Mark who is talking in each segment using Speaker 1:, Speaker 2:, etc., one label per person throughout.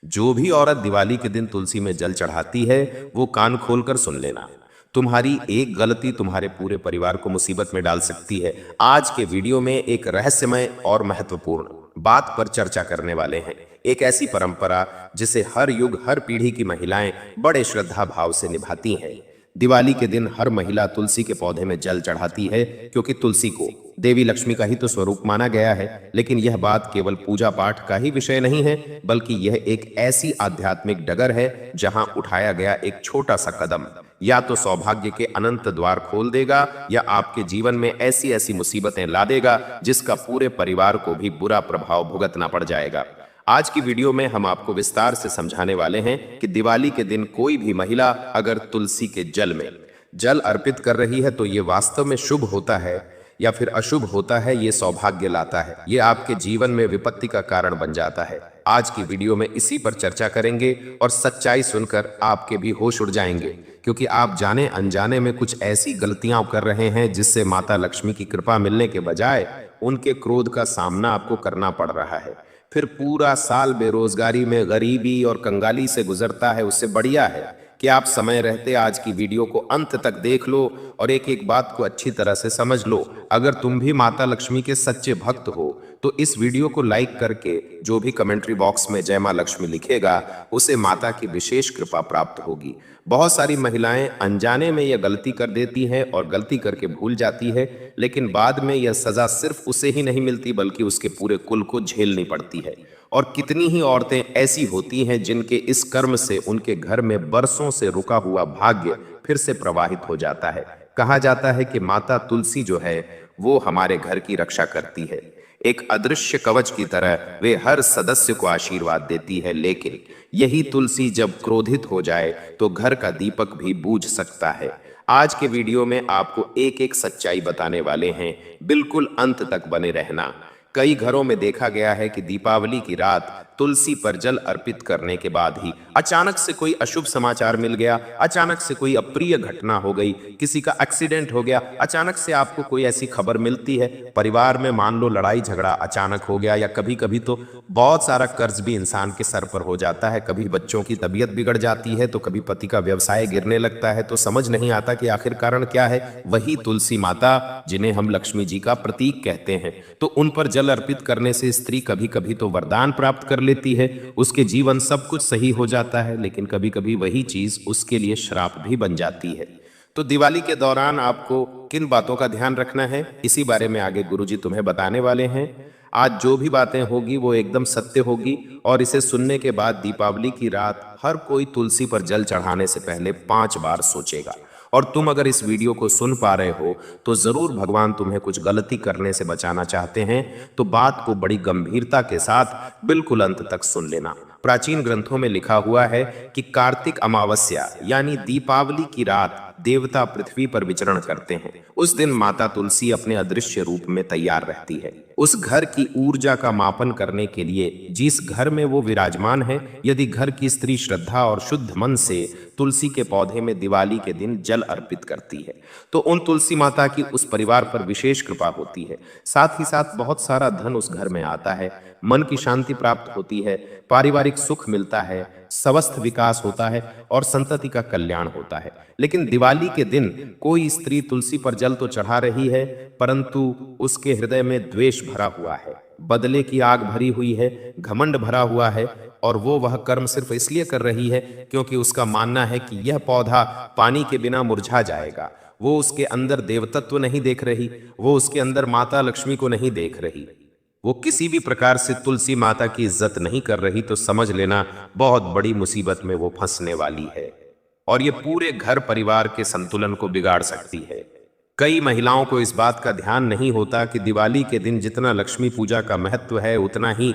Speaker 1: जो भी औरत दिवाली के दिन तुलसी में जल चढ़ाती है वो कान खोलकर सुन लेना। तुम्हारी एक गलती तुम्हारे पूरे परिवार को मुसीबत में डाल सकती है। आज के वीडियो में एक रहस्यमय और महत्वपूर्ण बात पर चर्चा करने वाले हैं। एक ऐसी परंपरा जिसे हर युग हर पीढ़ी की महिलाएं बड़े श्रद्धा भाव से निभाती हैं। दिवाली के दिन हर महिला तुलसी के पौधे में जल चढ़ाती है, क्योंकि तुलसी को देवी लक्ष्मी का ही तो स्वरूप माना गया है। लेकिन यह बात केवल पूजा पाठ का ही विषय नहीं है, बल्कि यह एक ऐसी आध्यात्मिक डगर है जहां उठाया गया एक छोटा सा कदम या तो सौभाग्य के अनंत द्वार खोल देगा, या आपके जीवन में ऐसी ऐसी मुसीबतें ला देगा जिसका पूरे परिवार को भी बुरा प्रभाव भुगतना पड़ जाएगा। आज की वीडियो में हम आपको विस्तार से समझाने वाले हैं कि दिवाली के दिन कोई भी महिला अगर तुलसी के जल में जल अर्पित कर रही है तो ये वास्तव में शुभ होता है या फिर अशुभ होता है, ये सौभाग्य लाता है, ये आपके जीवन में विपत्ति का कारण बन जाता है। आज की वीडियो में इसी पर चर्चा करेंगे और सच्चाई सुनकर आपके भी होश उड़ जाएंगे, क्योंकि आप जाने अनजाने में कुछ ऐसी गलतियां कर रहे हैं जिससे माता लक्ष्मी की कृपा मिलने के बजाय उनके क्रोध का सामना आपको करना पड़ रहा है। फिर पूरा साल बेरोजगारी में, गरीबी और कंगाली से गुजरता है। उससे बढ़िया है कि आप समय रहते आज की वीडियो को अंत तक देख लो और एक एक बात को अच्छी तरह से समझ लो। अगर तुम भी माता लक्ष्मी के सच्चे भक्त हो तो इस वीडियो को लाइक करके जो भी कमेंट्री बॉक्स में जय मां लक्ष्मी लिखेगा उसे माता की विशेष कृपा प्राप्त होगी। बहुत सारी महिलाएं अनजाने में यह गलती कर देती हैं और गलती करके भूल जाती है, लेकिन बाद में यह सजा सिर्फ उसे ही नहीं मिलती बल्कि उसके पूरे कुल को झेलनी पड़ती है। और कितनी ही औरतें ऐसी होती हैं जिनके इस कर्म से उनके घर में बरसों से रुका हुआ भाग्य फिर से प्रवाहित हो जाता है। कहा जाता है कि माता तुलसी जो है वो हमारे घर की रक्षा करती है। एक अदृश्य कवच की तरह वे हर सदस्य को आशीर्वाद देती है, लेकिन यही तुलसी जब क्रोधित हो जाए तो घर का दीपक भी बूझ सकता है। आज के वीडियो में आपको एक एक सच्चाई बताने वाले हैं, बिल्कुल अंत तक बने रहना। कई घरों में देखा गया है कि दीपावली की रात तुलसी पर जल अर्पित करने के बाद ही अचानक से कोई अशुभ समाचार मिल गया, अचानक से कोई अप्रिय घटना हो गई, किसी का एक्सीडेंट हो गया, अचानक से आपको कोई ऐसी खबर मिलती है, परिवार में मान लो लड़ाई झगड़ा अचानक हो गया, या कभी कभी तो बहुत सारा कर्ज भी इंसान के सर पर हो जाता है, कभी बच्चों की तबीयत बिगड़ जाती है, तो कभी पति का व्यवसाय गिरने लगता है, तो समझ नहीं आता कि आखिर कारण क्या है। वही तुलसी माता जिन्हें हम लक्ष्मी जी का प्रतीक कहते हैं, तो उन पर जल अर्पित करने से स्त्री कभी कभी तो वरदान प्राप्त कर लेती है, उसके जीवन सब कुछ सही हो जाता है, लेकिन कभी कभी वही चीज उसके लिए श्राप भी बन जाती है। तो दिवाली के दौरान आपको किन बातों का ध्यान रखना है, इसी बारे में आगे गुरुजी तुम्हें बताने वाले हैं। आज जो भी बातें होगी वो एकदम सत्य होगी, और इसे सुनने के बाद दीपावली की रात हर कोई तुलसी पर जल चढ़ाने से पहले 5 बार सोचेगा। और तुम अगर इस वीडियो को सुन पा रहे हो तो जरूर भगवान तुम्हें कुछ गलती करने से बचाना चाहते हैं, तो बात को बड़ी गंभीरता के साथ बिल्कुल अंत तक सुन लेना। प्राचीन ग्रंथों में लिखा हुआ है कि कार्तिक अमावस्या यानी दीपावली की रात देवता पृथ्वी पर विचरण करते हैं। उस दिन माता तुलसी अपने अदृश्य रूप में तैयार रहती है, उस घर की ऊर्जा का मापन करने के लिए जिस घर में वो विराजमान है। यदि घर की स्त्री श्रद्धा और शुद्ध मन से तुलसी के पौधे में दिवाली के दिन जल अर्पित करती है तो उन तुलसी माता की उस परिवार पर विशेष कृपा होती है। साथ ही साथ बहुत सारा धन उस घर में आता है, मन की शांति प्राप्त होती है, पारिवारिक सुख मिलता है, स्वस्थ विकास होता है और संतति का कल्याण होता है। लेकिन दिवाली के दिन कोई स्त्री तुलसी पर जल तो चढ़ा रही है, परंतु उसके हृदय में द्वेष भरा हुआ है, बदले की आग भरी हुई है, घमंड भरा हुआ है, और वो वह कर्म सिर्फ इसलिए कर रही है क्योंकि उसका मानना है कि यह पौधा पानी के बिना मुरझा जाएगा। वो उसके अंदर देवतत्व नहीं देख रही, वो उसके अंदर माता लक्ष्मी को नहीं देख रही, वो किसी भी प्रकार से तुलसी माता की इज्जत नहीं कर रही, तो समझ लेना बहुत बड़ी मुसीबत में वो फंसने वाली है, और ये पूरे घर परिवार के संतुलन को बिगाड़ सकती है। कई महिलाओं को इस बात का ध्यान नहीं होता कि दिवाली के दिन जितना लक्ष्मी पूजा का महत्व है उतना ही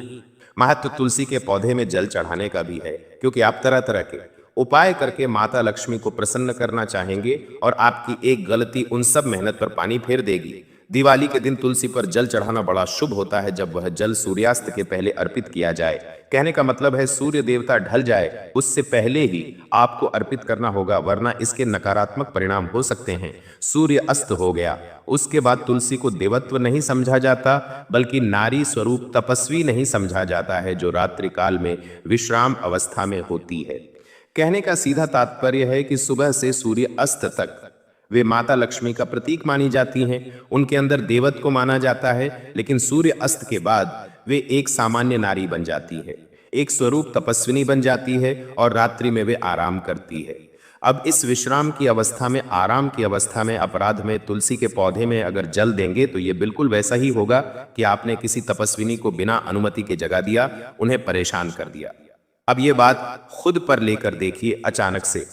Speaker 1: महत्व तुलसी के पौधे में जल चढ़ाने का भी है, क्योंकि आप तरह तरह के उपाय करके माता लक्ष्मी को प्रसन्न करना चाहेंगे और आपकी एक गलती उन सब मेहनत पर पानी फेर देगी। दिवाली के दिन तुलसी पर जल चढ़ाना बड़ा शुभ होता है जब वह जल सूर्यास्त के पहले अर्पित किया जाए। कहने का मतलब है सूर्य देवता ढल जाए उससे पहले ही आपको अर्पित करना होगा, वरना इसके नकारात्मक परिणाम हो सकते हैं। सूर्य अस्त हो गया उसके बाद तुलसी को देवत्व नहीं समझा जाता, बल्कि नारी स्वरूप तपस्वी नहीं समझा जाता है जो रात्रि काल में विश्राम अवस्था में होती है। कहने का सीधा तात्पर्य है कि सुबह से सूर्य अस्त तक वे माता लक्ष्मी का प्रतीक मानी जाती हैं, उनके अंदर देवत्व को माना जाता है, लेकिन सूर्य अस्त के बाद वे एक सामान्य नारी बन जाती है, एक स्वरूप तपस्विनी बन जाती है और रात्रि में वे आराम करती है। अब इस विश्राम की अवस्था में, आराम की अवस्था में अपराध में तुलसी के पौधे में अगर जल देंगे तो ये बिल्कुल वैसा ही होगा कि आपने किसी तपस्विनी को बिना अनुमति के जगा दिया, उन्हें परेशान कर दिया। अब ये बात खुद पर लेकर देखिए, अचानक से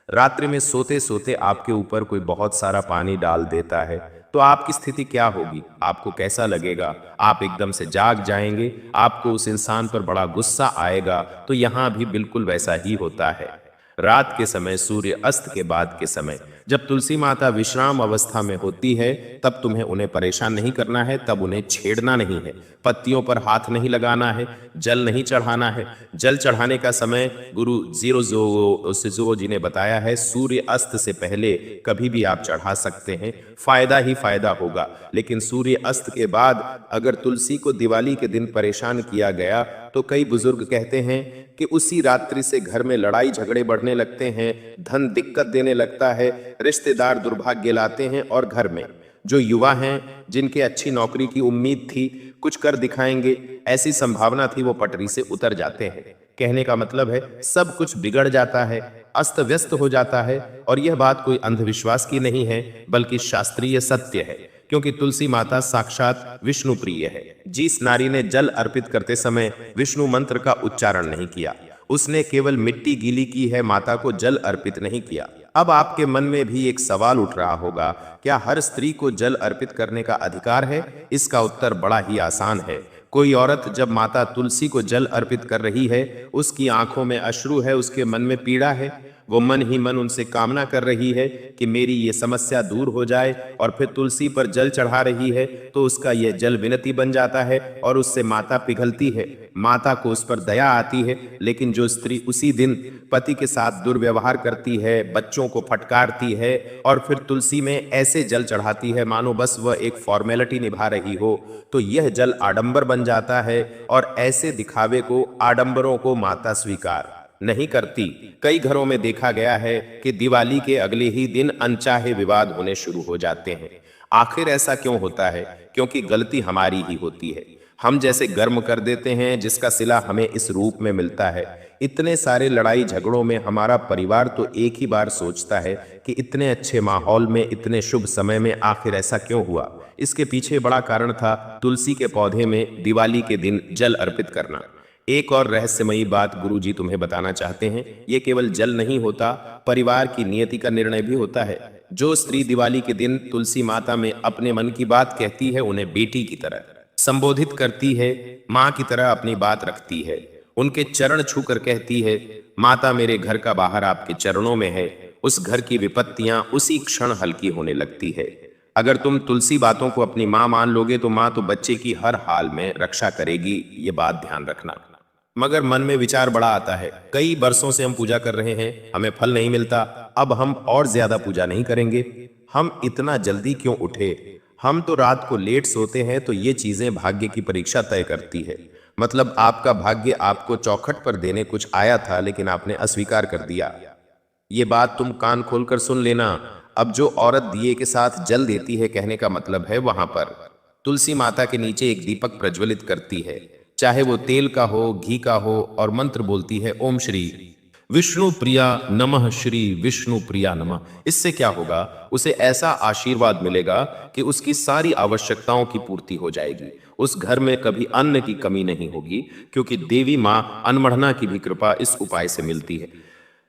Speaker 1: रात्रि में सोते सोते आपके ऊपर कोई बहुत सारा पानी डाल देता है तो आपकी स्थिति क्या होगी, आपको कैसा लगेगा? आप एकदम से जाग जाएंगे, आपको उस इंसान पर बड़ा गुस्सा आएगा। तो यहां भी बिल्कुल वैसा ही होता है। रात के समय, सूर्य अस्त के बाद के समय, जब तुलसी माता विश्राम अवस्था में होती है तब तुम्हें उन्हें परेशान नहीं करना है, तब उन्हें छेड़ना नहीं है, पत्तियों पर हाथ नहीं लगाना है, जल नहीं चढ़ाना है। जल चढ़ाने का समय गुरु सिजो जी ने बताया है, सूर्य अस्त से पहले कभी भी आप चढ़ा सकते हैं, फायदा ही फायदा होगा। लेकिन सूर्य अस्त के बाद अगर तुलसी को दिवाली के दिन परेशान किया गया तो कई बुजुर्ग कहते हैं कि उसी रात्रि से घर में लड़ाई झगड़े बढ़ने लगते हैं, धन दिक्कत देने लगता है, रिश्तेदार दुर्भाग्य लाते हैं और घर में जो युवा हैं जिनके अच्छी नौकरी की उम्मीद थी, कुछ कर दिखाएंगे ऐसी संभावना थी, वो पटरी से उतर जाते हैं। कहने का मतलब है सब कुछ बिगड़ जाता है, अस्त व्यस्त हो जाता है। और यह बात कोई अंधविश्वास की नहीं है बल्कि शास्त्रीय सत्य है, क्योंकि तुलसी माता साक्षात विष्णु प्रिय है। जिस नारी ने जल अर्पित करते समय विष्णु मंत्र का उच्चारण नहीं किया, उसने केवल मिट्टी गीली की है, माता को जल अर्पित नहीं किया। अब आपके मन में भी एक सवाल उठ रहा होगा, क्या हर स्त्री को जल अर्पित करने का अधिकार है? इसका उत्तर बड़ा ही आसान है। कोई औरत जब माता तुलसी को जल अर्पित कर रही है, उसकी आंखों में अश्रु है, उसके मन में पीड़ा है, वो मन ही मन उनसे कामना कर रही है कि मेरी ये समस्या दूर हो जाए, और फिर तुलसी पर जल चढ़ा रही है तो उसका यह जल विनती बन जाता है और उससे माता पिघलती है, माता को उस पर दया आती है। लेकिन जो स्त्री उसी दिन पति के साथ दुर्व्यवहार करती है, बच्चों को फटकारती है और फिर तुलसी में ऐसे जल चढ़ाती है मानो बस वह एक फॉर्मेलिटी निभा रही हो, तो यह जल आडंबर बन जाता है। और ऐसे दिखावे को, आडंबरों को माता स्वीकार नहीं करती। कई घरों में देखा गया है कि दिवाली के अगले ही दिन अनचाहे विवाद होने शुरू हो जाते हैं। आखिर ऐसा क्यों होता है? क्योंकि गलती हमारी ही होती है। हम जैसे गर्म कर देते हैं जिसका सिला हमें इस रूप में मिलता है। इतने सारे लड़ाई झगड़ों में हमारा परिवार तो एक ही बार सोचता है कि इतने अच्छे माहौल में, इतने शुभ समय में आखिर ऐसा क्यों हुआ? इसके पीछे बड़ा कारण था तुलसी के पौधे में दिवाली के दिन जल अर्पित करना। एक और रहस्यमयी बात गुरुजी तुम्हें बताना चाहते हैं। ये केवल जल नहीं होता, परिवार की नियति का निर्णय भी होता है। जो स्त्री दिवाली के दिन तुलसी माता में अपने मन की बात कहती है, उन्हें बेटी की तरह संबोधित करती है, माँ की तरह अपनी बात रखती है, उनके चरण छूकर कहती है, माता मेरे घर का बाहर आपके चरणों में है, उस घर की विपत्तियां उसी क्षण हल्की होने लगती है। अगर तुम तुलसी बातों को अपनी माँ मान लोगे तो माँ तो बच्चे की हर हाल में रक्षा करेगी, ये बात ध्यान रखना। मगर मन में विचार बड़ा आता है, कई बरसों से हम पूजा कर रहे हैं, हमें फल नहीं मिलता, अब हम और ज्यादा पूजा नहीं करेंगे। हम इतना जल्दी क्यों उठे? हम तो रात को लेट सोते हैं, तो ये चीजें भाग्य की परीक्षा तय करती है। मतलब आपका भाग्य आपको चौखट पर देने कुछ आया था, लेकिन आपने अस्वीकार कर दिया। ये बात तुम कान खोलकर सुन लेना। अब जो औरत दिए के साथ जल देती है, कहने का मतलब है वहां पर तुलसी माता के नीचे एक दीपक प्रज्वलित करती है, चाहे वो तेल का हो, घी का हो, और मंत्र बोलती है, ओम श्री विष्णु प्रिया नमः, श्री विष्णु प्रिया नमः। इससे क्या होगा? उसे ऐसा आशीर्वाद मिलेगा कि उसकी सारी आवश्यकताओं की पूर्ति हो जाएगी। उस घर में कभी अन्न की कमी नहीं होगी, क्योंकि देवी माँ अनमढ़ना की भी कृपा इस उपाय से मिलती है।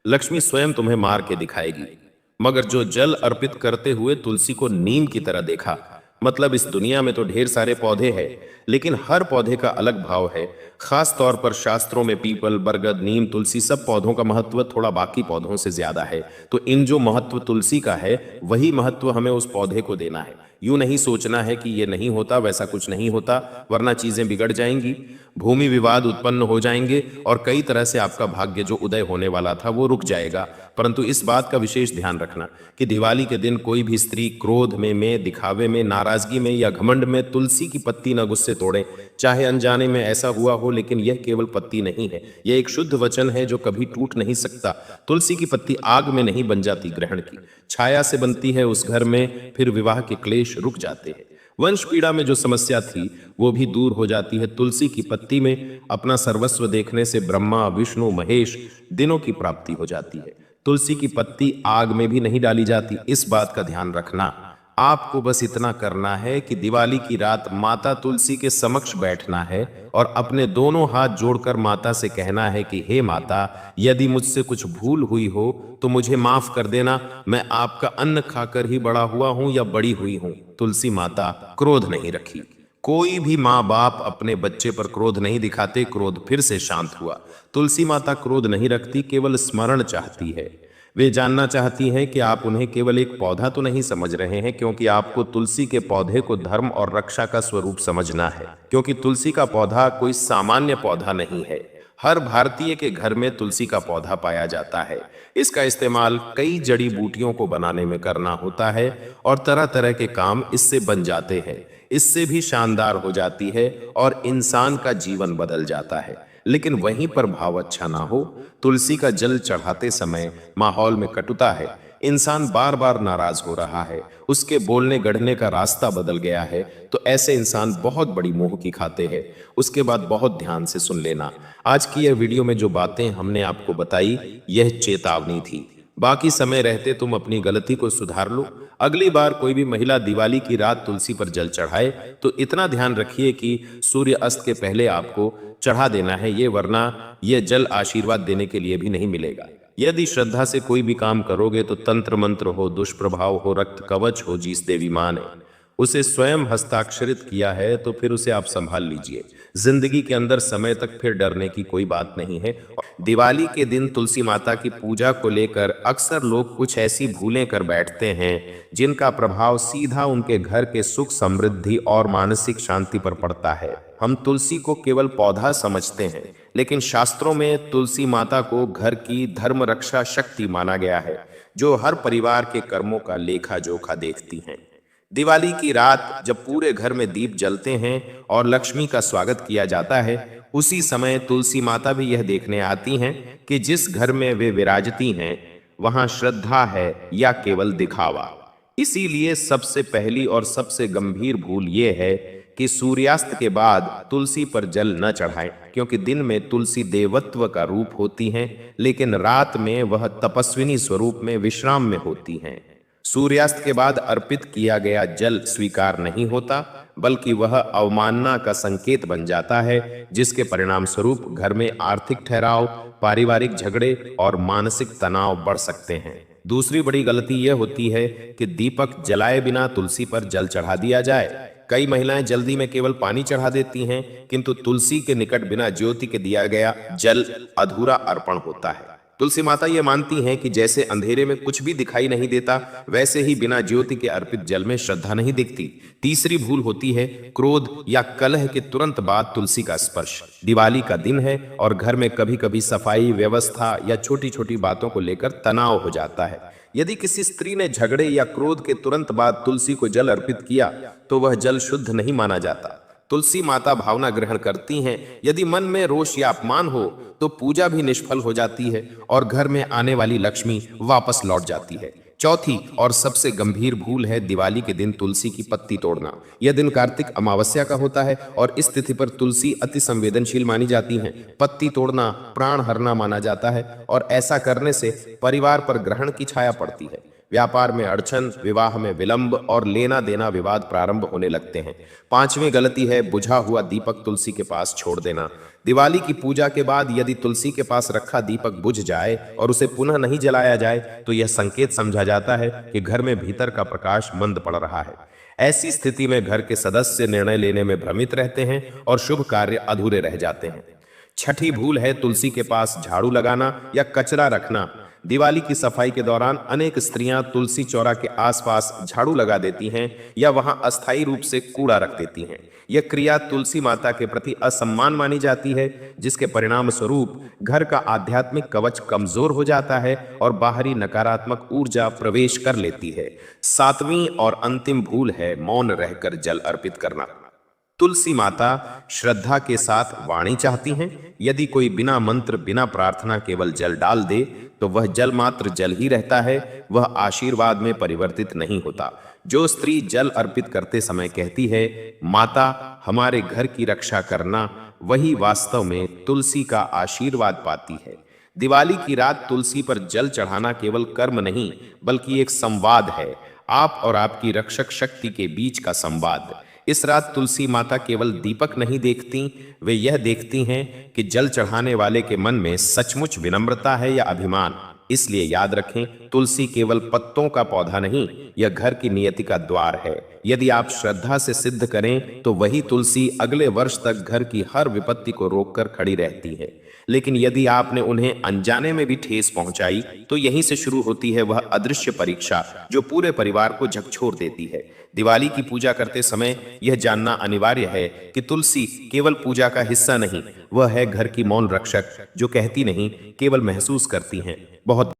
Speaker 1: लक्ष्मी स्वयं तुम्हें मार के दिखाएगी। मगर जो जल अर्पित करते हुए तुलसी को नीम की तरह देखा, मतलब इस दुनिया में तो ढेर सारे पौधे हैं, लेकिन हर पौधे का अलग भाव है। खास तौर पर शास्त्रों में पीपल, बरगद, नीम, तुलसी, सब पौधों का महत्व थोड़ा बाकी पौधों से ज्यादा है। तो इन जो महत्व तुलसी का है, वही महत्व हमें उस पौधे को देना है। यूं नहीं सोचना है कि ये नहीं होता, वैसा कुछ नहीं होता, वरना चीजें बिगड़ जाएंगी, भूमि विवाद उत्पन्न हो जाएंगे और कई तरह से आपका भाग्य जो उदय होने वाला था वो रुक जाएगा। परंतु इस बात का विशेष ध्यान रखना कि दिवाली के दिन कोई भी स्त्री क्रोध में दिखावे में, नाराजगी में या घमंड में तुलसी की पत्ती न गुस्से तोड़े। चाहे अनजाने में ऐसा हुआ हो, लेकिन यह केवल पत्ती नहीं है, यह एक शुद्ध वचन है जो कभी टूट नहीं सकता। तुलसी की पत्ती आग में नहीं बन जाती, ग्रहण की छाया से बनती है उस घर में, फिर विवाह के क्लेश रुक जाते हैं। वंश पीड़ा में जो समस्या थी वो भी दूर हो जाती है तुलसी की पत्ती में। अपना सर्वस्व देखने से ब्रह्मा विष्णु महेश दिनों की प्राप्ति हो जाती है। तुलसी की पत्ती आग में भी नहीं डाली जाती, इस बात का ध्यान रखना। आपको बस इतना करना है कि दिवाली की रात माता तुलसी के समक्ष बैठना है और अपने दोनों हाथ जोड़कर माता से कहना है कि हे माता, यदि मुझसे कुछ भूल हुई हो तो मुझे माफ कर देना। मैं आपका अन्न खाकर ही बड़ा हुआ हूं या बड़ी हुई हूं। तुलसी माता क्रोध नहीं रखी। कोई भी माँ बाप अपने बच्चे पर क्रोध नहीं दिखाते, क्रोध फिर से शांत हुआ। तुलसी माता क्रोध नहीं रखती, केवल स्मरण चाहती है। वे जानना चाहती हैं कि आप उन्हें केवल एक पौधा तो नहीं समझ रहे हैं, क्योंकि आपको तुलसी के पौधे को धर्म और रक्षा का स्वरूप समझना है। क्योंकि तुलसी का पौधा कोई सामान्य पौधा नहीं है। हर भारतीय के घर में तुलसी का पौधा पाया जाता है। इसका इस्तेमाल कई जड़ी बूटियों को बनाने में करना होता है और तरह तरह के काम इससे बन जाते हैं। इससे भी शानदार हो जाती है और इंसान का जीवन बदल जाता है। लेकिन वहीं पर भाव अच्छा ना हो। तुलसी का जल चढ़ाते समय माहौल में कटुता है, इंसान बार बार नाराज हो रहा है, उसके बोलने गढ़ने का रास्ता बदल गया है, तो ऐसे इंसान बहुत बड़ी मुंह की खाते हैं। उसके बाद बहुत ध्यान से सुन लेना। आज की यह वीडियो में जो बातें हमने आपको बताई, यह चेतावनी थी। बाकी समय रहते तुम अपनी गलती को सुधार लो। अगली बार कोई भी महिला दिवाली की रात तुलसी पर जल चढ़ाए तो इतना ध्यान रखिए कि सूर्य अस्त के पहले आपको चढ़ा देना है ये, वरना यह जल आशीर्वाद देने के लिए भी नहीं मिलेगा। यदि श्रद्धा से कोई भी काम करोगे तो तंत्र मंत्र हो, दुष्प्रभाव हो, रक्त कवच हो, जिस देवी मां ने उसे स्वयं हस्ताक्षरित किया है तो फिर उसे आप संभाल लीजिए। जिंदगी के अंदर समय तक फिर डरने की कोई बात नहीं है। दिवाली के दिन तुलसी माता की पूजा को लेकर अक्सर लोग कुछ ऐसी भूलें कर बैठते हैं जिनका प्रभाव सीधा उनके घर के सुख समृद्धि और मानसिक शांति पर पड़ता है। हम तुलसी को केवल पौधा समझते हैं, लेकिन शास्त्रों में तुलसी माता को घर की धर्म रक्षा शक्ति माना गया है, जो हर परिवार के कर्मों का लेखा जोखा देखती हैं। दिवाली की रात जब पूरे घर में दीप जलते हैं और लक्ष्मी का स्वागत किया जाता है, उसी समय तुलसी माता भी यह देखने आती हैं कि जिस घर में वे विराजती हैं वहां श्रद्धा है या केवल दिखावा। इसीलिए सबसे पहली और सबसे गंभीर भूल ये है कि सूर्यास्त के बाद तुलसी पर जल न चढ़ाएं, क्योंकि दिन में तुलसी देवत्व का रूप होती हैं, लेकिन रात में वह तपस्विनी स्वरूप में विश्राम में होती हैं। सूर्यास्त के बाद अर्पित किया गया जल स्वीकार नहीं होता, बल्कि वह अवमानना का संकेत बन जाता है, जिसके परिणाम स्वरूप घर में आर्थिक ठहराव, पारिवारिक झगड़े और मानसिक तनाव बढ़ सकते हैं। दूसरी बड़ी गलती यह होती है कि दीपक जलाए बिना तुलसी पर जल चढ़ा दिया जाए। कई महिलाएं जल्दी में केवल पानी चढ़ा देती हैं, किंतु तुलसी के निकट बिना ज्योति के दिया गया जल अधूरा अर्पण होता है। तुलसी माता ये मानती हैं कि जैसे अंधेरे में कुछ भी दिखाई नहीं देता, वैसे ही बिना ज्योति के अर्पित जल में श्रद्धा नहीं दिखती। तीसरी भूल होती है क्रोध या कलह के तुरंत बाद तुलसी का स्पर्श। दिवाली का दिन है और घर में कभी कभी सफाई व्यवस्था या छोटी छोटी बातों को लेकर तनाव हो जाता है। यदि किसी स्त्री ने झगड़े या क्रोध के तुरंत बाद तुलसी को जल अर्पित किया तो वह जल शुद्ध नहीं माना जाता। तुलसी माता भावना ग्रहण करती हैं। यदि मन में रोष या अपमान हो तो पूजा भी निष्फल हो जाती है और घर में आने वाली लक्ष्मी वापस लौट जाती है। चौथी और सबसे गंभीर भूल है दिवाली के दिन तुलसी की पत्ती तोड़ना। यह दिन कार्तिक अमावस्या का होता है और इस तिथि पर तुलसी अति संवेदनशील मानी जाती हैं। पत्ती तोड़ना प्राण हरना माना जाता है और ऐसा करने से परिवार पर ग्रहण की छाया पड़ती है। व्यापार में अड़चन, विवाह में विलंब और लेना देना विवाद प्रारंभ होने लगते हैं। पांचवी गलती है बुझा हुआ दीपक तुलसी के पास छोड़ देना। दिवाली की पूजा के बाद यदि तुलसी के पास रखा दीपक बुझ जाए और उसे पुनः नहीं जलाया जाए तो यह संकेत समझा जाता है कि घर में भीतर का प्रकाश मंद पड़ रहा है। ऐसी स्थिति में घर के सदस्य निर्णय लेने में भ्रमित रहते हैं और शुभ कार्य अधूरे रह जाते हैं। छठी भूल है तुलसी के पास झाड़ू लगाना या कचरा रखना। दिवाली की सफाई के दौरान अनेक स्त्रियां तुलसी चौरा के आसपास झाड़ू लगा देती हैं या वहां अस्थायी रूप से कूड़ा रख देती हैं। यह क्रिया तुलसी माता के प्रति असम्मान मानी जाती है, जिसके परिणाम स्वरूप घर का आध्यात्मिक कवच कमजोर हो जाता है और बाहरी नकारात्मक ऊर्जा प्रवेश कर लेती है। सातवीं और अंतिम भूल है मौन रहकर जल अर्पित करना। तुलसी माता श्रद्धा के साथ वाणी चाहती हैं। यदि कोई बिना मंत्र बिना प्रार्थना केवल जल डाल दे तो वह जल मात्र जल ही रहता है, वह आशीर्वाद में परिवर्तित नहीं होता। जो स्त्री जल अर्पित करते समय कहती है, माता हमारे घर की रक्षा करना, वही वास्तव में तुलसी का आशीर्वाद पाती है। दिवाली की रात तुलसी पर जल चढ़ाना केवल कर्म नहीं बल्कि एक संवाद है, आप और आपकी रक्षक शक्ति के बीच का संवाद। इस रात तुलसी माता केवल दीपक नहीं देखती, वे यह देखती हैं कि जल चढ़ाने वाले के मन में सचमुच विनम्रता है या अभिमान। इसलिए याद रखें, तुलसी केवल पत्तों का पौधा नहीं, यह घर की नियति का द्वार है। यदि आप श्रद्धा से सिद्ध करें तो वही तुलसी अगले वर्ष तक घर की हर विपत्ति को रोककर खड़ी रहती है। लेकिन यदि आपने उन्हें अनजाने में भी ठेस पहुंचाई तो यहीं से शुरू होती है वह अदृश्य परीक्षा जो पूरे परिवार को झकझोर देती है। दिवाली की पूजा करते समय यह जानना अनिवार्य है कि तुलसी केवल पूजा का हिस्सा नहीं, वह है घर की मौन रक्षक जो कहती नहीं, केवल महसूस करती हैं। बहुत